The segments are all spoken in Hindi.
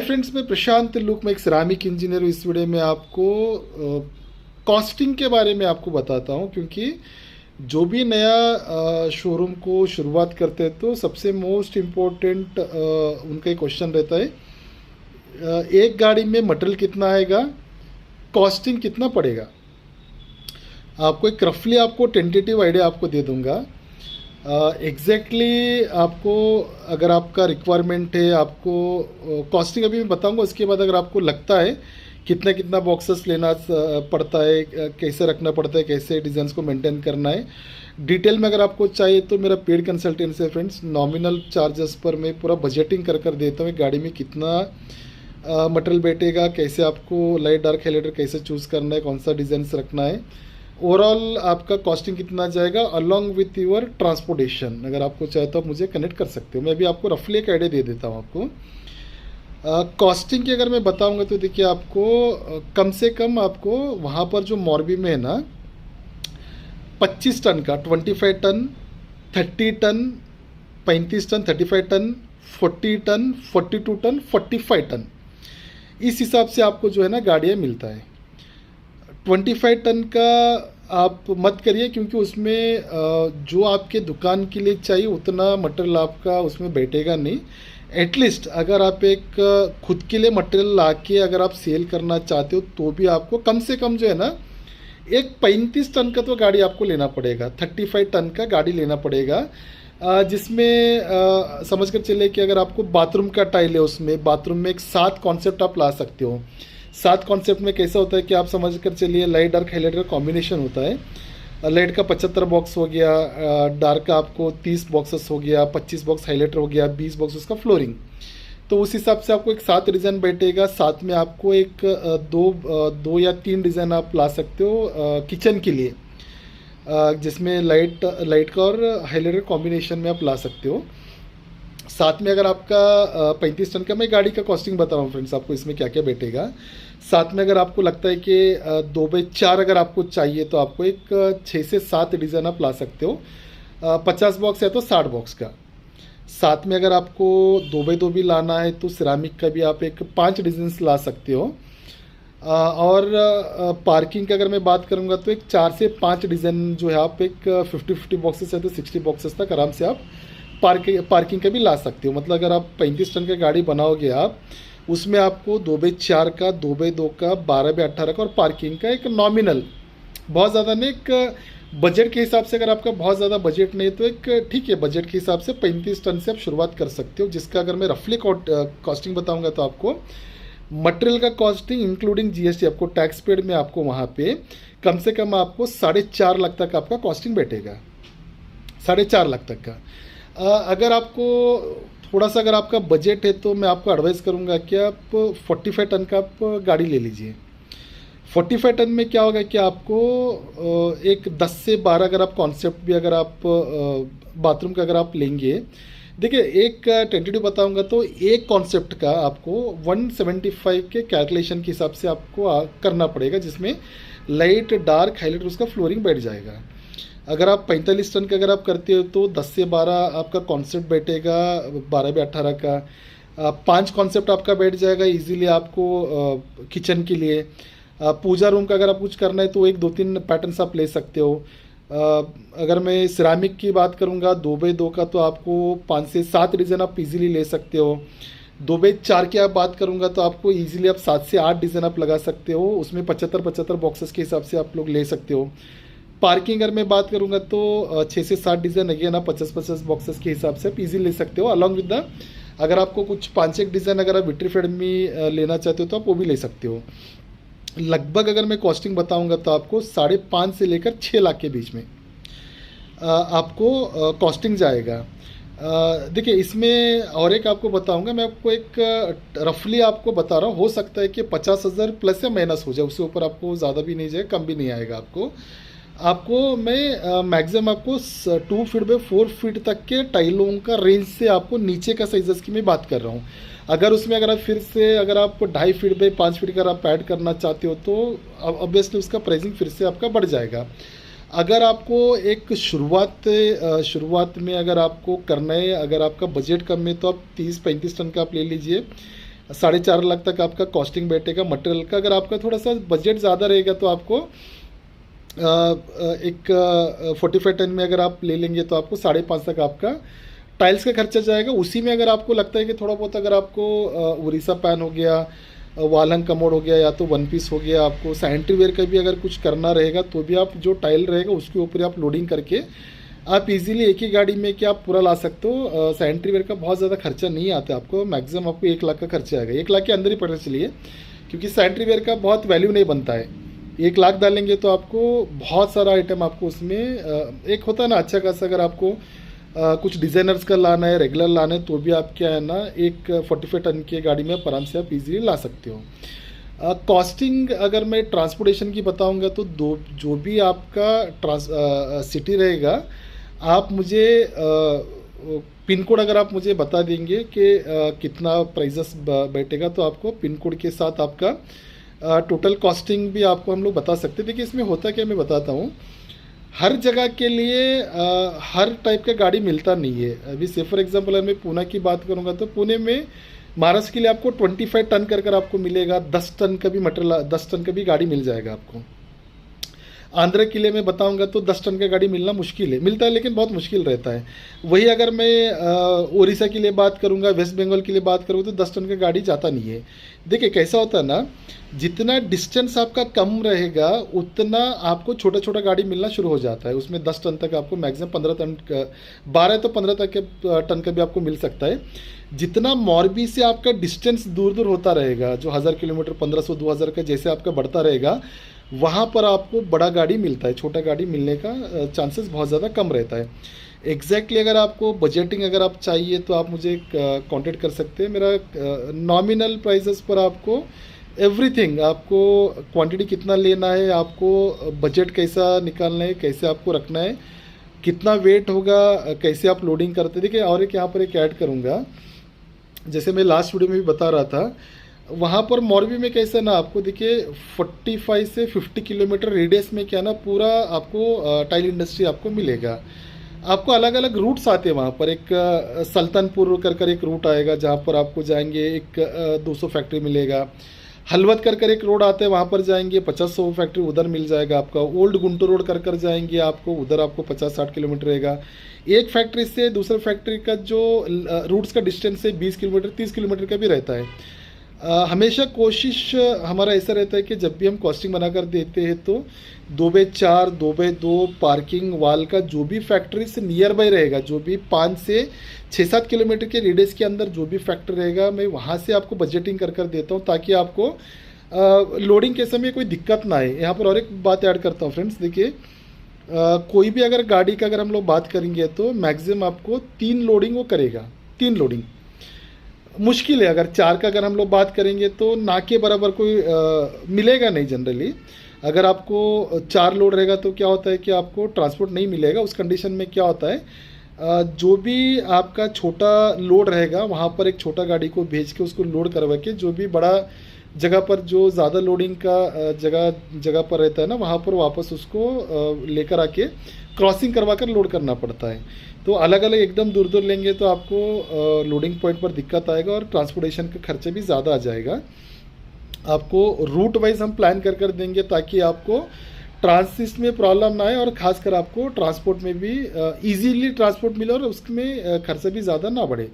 फ्रेंड्स, मैं प्रशांत लुक, मैं एक सिरामिक इंजीनियर हूँ। इस वीडियो में आपको कॉस्टिंग के बारे में आपको बताता हूँ, क्योंकि जो भी नया शोरूम को शुरुआत करते हैं तो सबसे मोस्ट इम्पोर्टेंट उनका एक क्वेश्चन रहता है, एक गाड़ी में मटेरियल कितना आएगा, कॉस्टिंग कितना पड़ेगा। आपको एक रफली आपको टेंटेटिव आइडिया आपको दे दूंगा। एग्जैक्टली आपको अगर आपका रिक्वायरमेंट है, आपको कॉस्टिंग अभी मैं बताऊंगा। उसके बाद अगर आपको लगता है कितना कितना बॉक्सेस लेना पड़ता है, कैसे रखना पड़ता है, कैसे डिज़ाइंस को मेंटेन करना है, डिटेल में अगर आपको चाहिए तो मेरा पेड कंसल्टेंसी है फ्रेंड्स। नॉमिनल चार्जेस पर मैं पूरा बजटिंग कर देता हूँ। गाड़ी में कितना मटेरियल बैठेगा, कैसे आपको लाइट डार्क हाइलाइटर कैसे चूज़ करना है, कौन सा डिज़ाइंस रखना है, ओवरऑल आपका कॉस्टिंग कितना जाएगा अलॉन्ग विथ योर ट्रांसपोर्टेशन। अगर आपको चाहे तो आप मुझे कनेक्ट कर सकते हो। मैं अभी आपको रफली एक आइडिया दे देता हूँ आपको। कॉस्टिंग की अगर मैं बताऊंगा तो देखिए, आपको कम से कम आपको वहाँ पर जो मॉर्बी में है ना, 25 टन का, 25 ton, 30 ton, 35 ton, 35 ton, 40 ton, 42 ton, 45 ton, इस हिसाब से आपको जो है ना गाड़ियाँ मिलता है। 25 टन का आप मत करिए, क्योंकि उसमें जो आपके दुकान के लिए चाहिए उतना मटेरियल आपका उसमें बैठेगा नहीं। एटलीस्ट अगर आप एक खुद के लिए मटेरियल ला के अगर आप सेल करना चाहते हो तो भी आपको कम से कम जो है ना एक 35 टन का तो गाड़ी आपको लेना पड़ेगा, 35 टन का गाड़ी लेना पड़ेगा। जिसमें समझ कर चले कि अगर आपको बाथरूम का टाइल है, उसमें बाथरूम में एक 7 कॉन्सेप्ट आप ला सकते हो। 7 कॉन्सेप्ट में कैसा होता है कि आप समझ कर चलिए, लाइट डार्क हाइलाइटर कॉम्बिनेशन होता है। लाइट का 75 बॉक्स हो गया, डार्क का आपको 30 बॉक्सेस हो गया, 25 बॉक्स हाइलाइटर हो गया, 20 बॉक्स उसका फ्लोरिंग। तो उस हिसाब से आपको एक 7 डिज़ाइन बैठेगा। साथ में आपको एक दो या 3 डिज़ाइन आप ला सकते हो किचन के लिए, जिसमें लाइट का और हाइलाइटर कॉम्बिनेशन में आप ला सकते हो। साथ में अगर आपका 35 टन का, मैं गाड़ी का कॉस्टिंग बता रहा हूँ फ्रेंड्स आपको, इसमें क्या क्या बैठेगा। साथ में अगर आपको लगता है कि 2x4 अगर आपको चाहिए तो आपको एक 6 से 7 डिज़ाइन आप ला सकते हो। 50 बॉक्स है तो 60 बॉक्स का। साथ में अगर आपको 2x2 भी लाना है तो सिरामिक का भी आप एक 5 डिज़ाइन ला सकते हो। और पार्किंग की अगर मैं बात करूंगा तो एक 4 से 5 डिज़ाइन जो है आप एक 50 बॉक्सेस है तो 60 बॉक्सेस तक आराम से आप पार्किंग का भी ला सकते हो। मतलब अगर आप 35 टन का गाड़ी बनाओगे आप, उसमें आपको 2x4 का, 2x2 का, 12x18 का और पार्किंग का एक नॉमिनल, बहुत ज़्यादा नहीं, एक बजट के हिसाब से, अगर आपका बहुत ज़्यादा बजट नहीं तो एक ठीक है बजट के हिसाब से 35 टन से आप शुरुआत कर सकते हो। जिसका अगर मैं रफली कॉस्टिंग बताऊंगा तो आपको मटेरियल का कॉस्टिंग इंक्लूडिंग जीएसटी, आपको टैक्स पेड में आपको वहाँ पे कम से कम आपको 4.5 लाख तक आपका कॉस्टिंग बैठेगा, 4.5 लाख तक का। अगर आपको थोड़ा सा अगर आपका बजट है तो मैं आपको एडवाइस करूंगा कि आप 45 टन का आप गाड़ी ले लीजिए। 45 टन में क्या होगा कि आपको एक 10 से 12 अगर आप कॉन्सेप्ट भी अगर आप बाथरूम का अगर आप लेंगे, देखिए एक टेंटेटिव बताऊंगा तो एक कॉन्सेप्ट का आपको 175 के कैलकुलेशन के हिसाब से आपको करना पड़ेगा, जिसमें लाइट डार्क हाइलाइट उसका फ्लोरिंग बैठ जाएगा। अगर आप 45 टन का अगर आप करते हो तो 10 से 12 आपका कॉन्सेप्ट बैठेगा, 12x18 का 5 कॉन्सेप्ट आपका बैठ जाएगा इजीली आपको किचन के लिए। पूजा रूम का अगर आप कुछ करना है तो 1-2-3 पैटर्न्स आप ले सकते हो। अगर मैं सिरामिक की बात करूँगा 2x2 का तो आपको 5 से 7 डिज़ाइन आप इजीली ले सकते हो। 2x4 की आप बात करूँगा तो आपको इजीली आप 7 से 8 डिज़ाइन आप लगा सकते हो। उसमें 75 बॉक्सेस के हिसाब से आप लोग ले सकते हो। पार्किंग अगर मैं बात करूंगा तो 6 से 7 डिज़ाइन अगेन आप 50 बॉक्सेस के हिसाब से आप इजीली ले सकते हो। अलॉन्ग विद द, अगर आपको कुछ 5-1 डिज़ाइन अगर आप विट्रीफाइड में लेना चाहते हो तो आप वो भी ले सकते हो। लगभग अगर मैं कॉस्टिंग बताऊंगा तो आपको 5.5 से लेकर 6 लाख के बीच में आपको कॉस्टिंग जाएगा। देखिए इसमें और एक आपको बताऊंगा, मैं आपको एक रफली आपको बता रहा हूँ, हो सकता है कि 50,000 प्लस या माइनस हो जाए, उससे ऊपर आपको ज़्यादा भी नहीं जाए, कम भी नहीं आएगा। आपको मैं मैक्सिमम आपको 2 फीट बाई 4 फीट तक के टाइलों का रेंज से आपको नीचे का साइजेस की मैं बात कर रहा हूँ। अगर उसमें अगर आप फिर से अगर आप 2.5 फीट बाई 5 फीट का अगर आप ऐड करना चाहते हो तो ऑब्वियसली उसका प्राइसिंग फिर से आपका बढ़ जाएगा। अगर आपको एक शुरुआत में अगर आपको करना है, अगर आपका बजट कम है तो आप 30-35 टन का आप ले लीजिए। 4.5 लाख तक आपका कॉस्टिंग बैठेगा मटेरियल का। अगर आपका थोड़ा सा बजट ज़्यादा रहेगा तो आपको एक 45 टन में अगर आप ले लेंगे तो आपको 5.5 तक आपका टाइल्स का खर्चा जाएगा। उसी में अगर आपको लगता है कि थोड़ा बहुत अगर आपको उड़ीसा पैन हो गया, वालंग कमोड हो गया, या तो वन पीस हो गया, आपको सैनिटरी वेयर का भी अगर कुछ करना रहेगा तो भी आप जो टाइल रहेगा उसके ऊपर आप लोडिंग करके आप इजीली एक ही गाड़ी में क्या आप पूरा ला सकते हो। सैनिटरी वेयर का बहुत ज़्यादा खर्चा नहीं आता आपको, मैक्सिमम आपको 1 लाख का खर्चा आएगा, 1 लाख के अंदर ही पड़ना चलिए, क्योंकि सैनिटरी वेयर का बहुत वैल्यू नहीं बनता है। 1 लाख डालेंगे तो आपको बहुत सारा आइटम आपको उसमें एक होता है ना अच्छा खासा, अगर आपको कुछ डिज़ाइनर्स का लाना है, रेगुलर लाना है, तो भी आप क्या है ना एक 45 टन की गाड़ी में आराम से आप इजीली ला सकते हो। कॉस्टिंग अगर मैं ट्रांसपोर्टेशन की बताऊंगा तो जो भी आपका सिटी रहेगा, आप मुझे पिन कोड अगर आप मुझे बता देंगे कि कितना प्राइजेस बैठेगा, तो आपको पिन कोड के साथ आपका टोटल कॉस्टिंग भी आपको हम लोग बता सकते हैं। देखिए इसमें होता क्या, मैं बताता हूँ। हर जगह के लिए हर टाइप का गाड़ी मिलता नहीं है। अभी से फॉर एग्जांपल अगर मैं पुणे की बात करूँगा तो पुणे में महाराष्ट्र के लिए आपको 25 टन कर आपको मिलेगा, 10 टन का भी मटेरियल, 10 टन का भी गाड़ी मिल जाएगा आपको। आंध्र के लिए मैं बताऊंगा तो 10 टन का गाड़ी मिलना मुश्किल है, मिलता है लेकिन बहुत मुश्किल रहता है। वही अगर मैं उड़ीसा के लिए बात करूंगा, वेस्ट बंगाल के लिए बात करूँगा तो 10 टन का गाड़ी जाता नहीं है। देखिए कैसा होता है ना, जितना डिस्टेंस आपका कम रहेगा उतना आपको छोटा छोटा गाड़ी मिलना शुरू हो जाता है। उसमें 10 टन तक आपको मैक्सिमम 15 टन, 12 तो 15 तक के टन का भी आपको मिल सकता है। जितना मोरबी से आपका डिस्टेंस दूर दूर होता रहेगा, जो 1000 किलोमीटर 1500 2000 का जैसे आपका बढ़ता रहेगा, वहाँ पर आपको बड़ा गाड़ी मिलता है, छोटा गाड़ी मिलने का चांसेस बहुत ज़्यादा कम रहता है। एग्जैक्टली अगर आपको बजटिंग अगर आप चाहिए तो आप मुझे कांटेक्ट कर सकते हैं। मेरा नॉमिनल प्राइसेस पर आपको एवरीथिंग, आपको क्वांटिटी कितना लेना है, आपको बजट कैसा निकालना है, कैसे आपको रखना है, कितना वेट होगा, कैसे आप लोडिंग करते। देखिए और एक यहाँ पर एक ऐड करूँगा, जैसे मैं लास्ट वीडियो में भी बता रहा था, वहाँ पर मोरबी में कैसे ना आपको देखिए 45 से 50 किलोमीटर रेडियस में क्या ना पूरा आपको टाइल इंडस्ट्री आपको मिलेगा। आपको अलग अलग रूट्स आते हैं वहाँ पर। एक सल्तनपुर कर एक रूट आएगा जहाँ पर आपको जाएंगे, एक 200 फैक्ट्री मिलेगा। हलवद कर एक रोड आता है, वहाँ पर जाएंगे 50-100 फैक्ट्री उधर मिल जाएगा आपका। ओल्ड गुंटूर रोड कर जाएंगे आपको, उधर आपको 50-60 किलोमीटर रहेगा। एक फैक्ट्री से दूसरे फैक्ट्री का जो रूट्स का डिस्टेंस है 20 किलोमीटर 30 किलोमीटर का भी रहता है। हमेशा कोशिश हमारा ऐसा रहता है कि जब भी हम कॉस्टिंग बनाकर देते हैं तो 2x4 2x2 पार्किंग वाल का जो भी फैक्ट्री से नियर बाय रहेगा, जो भी 5 से 6-7 किलोमीटर के रेडियस के अंदर जो भी फैक्ट्री रहेगा, मैं वहाँ से आपको बजटिंग कर देता हूँ, ताकि आपको लोडिंग के समय कोई दिक्कत ना आए। यहाँ पर और एक बात ऐड करता हूँ फ्रेंड्स, देखिए कोई भी अगर गाड़ी का अगर हम लोग बात करेंगे तो मैक्सिमम आपको 3 लोडिंग वो करेगा। 3 लोडिंग मुश्किल है। अगर 4 का अगर हम लोग बात करेंगे तो ना के बराबर कोई मिलेगा नहीं जनरली। अगर आपको 4 लोड रहेगा तो क्या होता है कि आपको ट्रांसपोर्ट नहीं मिलेगा। उस कंडीशन में क्या होता है, जो भी आपका छोटा लोड रहेगा वहाँ पर एक छोटा गाड़ी को भेज के उसको लोड करवा के, जो भी बड़ा जगह पर जो ज़्यादा लोडिंग का जगह पर रहता है ना, वहाँ पर वापस उसको लेकर आके क्रॉसिंग करवा कर लोड करना पड़ता है। तो अलग अलग एकदम दूर दूर लेंगे तो आपको लोडिंग पॉइंट पर दिक्कत आएगा और ट्रांसपोर्टेशन का खर्चा भी ज़्यादा आ जाएगा। आपको रूट वाइज हम प्लान कर देंगे ताकि आपको ट्रांसिट में प्रॉब्लम ना आए और ख़ासकर आपको ट्रांसपोर्ट में भी इजीली ट्रांसपोर्ट मिले और उसमें खर्चा भी ज़्यादा ना बढ़े।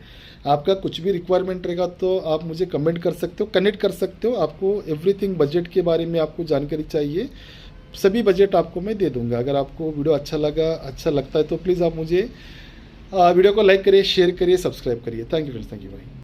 आपका कुछ भी रिक्वायरमेंट रहेगा तो आप मुझे कमेंट कर सकते हो, कनेक्ट कर सकते हो। आपको एवरीथिंग बजट के बारे में आपको जानकारी चाहिए, सभी बजट आपको मैं दे दूंगा। अगर आपको वीडियो अच्छा लगता है तो प्लीज़ आप मुझे वीडियो को लाइक करिए, शेयर करिए, सब्सक्राइब करिए। Thank you friends, thank you भाई।